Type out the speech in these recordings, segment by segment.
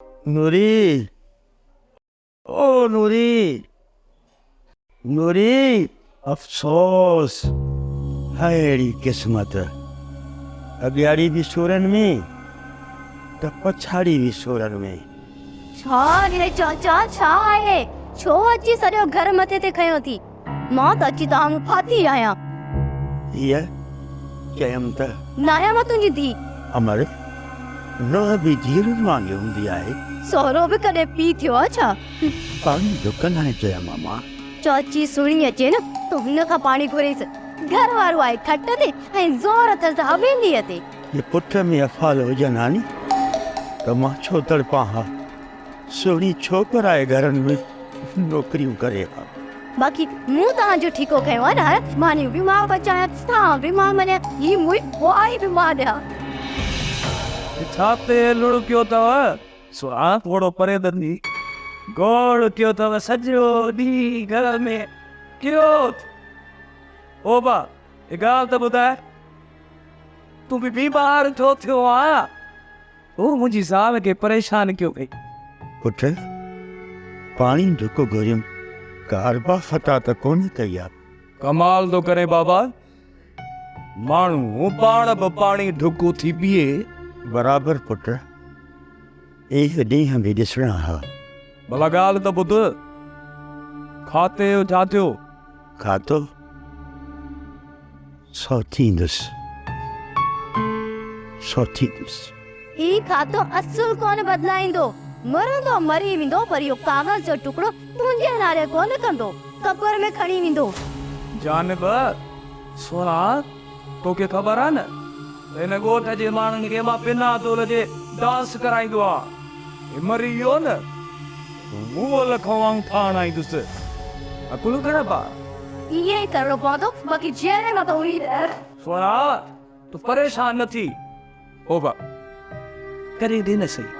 नूरी, ओ नूरी, नूरी, अफसोस हैड़ी किस्मत। अॻियाड़ी बि सूरन में त पछाड़ी बि सूरन में। छा रे चाचा छा आहे? छो अची सॼो घर मथे ते खयो थी? मां त अची तव्हां फाती आहियां। हीअ चयमि त न आहियां मां तुंहिंजी धीउ। अमर न बि धीअ वांगुरु हूंदी आहे। सहुरो बि कॾहिं पी थियो आहे छा? पाणी ढुकंदा आहिनि चयमि मामा। चाची सुणी अचे न तो हिन खां पाणी घुरेसि। घर वारो आहे खट ते ऐं ज़ोर अथसि हवेलीअ ते। ये पुठ में अफ़ाल हुजनि हानी त मां छो तड़पां हा। सुहिणी छोकिर आहे घरनि में नौकरियूं करे हा। बाक़ी मूं तव्हांजो ठीको खयो आहे न। मानियूं बि मां बचायां, तव्हां बि मां मञा, ही मुंहिंजी बुआई बि मां ॾियां। छा ते लुड़ कयो अथव? सुहा थोरो परे दंदी गोड़ कयो अथव सॼो ॾींहुं घर में कयो। ओ बा हिकु ॻाल्हि त ॿुधाए, तूं बि बीमार छो थियो आहे? तूं मुंहिंजी ज़ाल खे परेशान कयो अथई। पुठ पाणी ढुक घुरियमि, कारबा फटा त कोन कई आहे। कमाल थो करे बाबा, माण्हू पाण बि पाणी ढुकू थी पीए। बराबरि पुट, इहे ॾींहं बि ॾिसणा हा। भला ॻाल्हि त ॿुध, खाते जो छा थियो? खातो सौ थींदुसि, सौ थींदुसि। ही खातो असुल कोन बदलाईंदो। मरंदो मरी वेंदो, पर इहो कागज़ जो टुकड़ो तुंहिंजे नाले कोन कंदो, कबर में खणी वेंदो। जानब सोना तोखे ख़बर आहे न, हिन ॻोठ जे माण्हुनि खे मां बिना तोल जे डांस कराईंदो आहे। मरी वियो न, मुंहुं लखों वांग ठाण आईंदुसि। अकुल कर बा, इहे ई करिणो पवंदो, बाक़ी जहिड़े मां त हुई सोना तूं परेशान न थी। ओ बा करे दे न सही।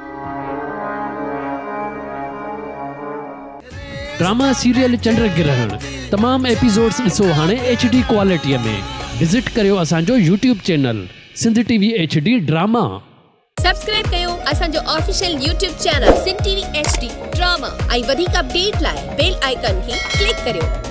ड्रामा सीरियल चंद्रग्रहण तमाम एपिसोड्स ॾिसो हाणे HD क्वालिटीअ में। विज़िट करियो असांजो YouTube channel Sindh TV HD drama. Subscribe कयो असांजो official YouTube channel Sindh TV HD drama ऐं वधीक अपडेट लाइ बेल आइकन खे क्लिक करियो।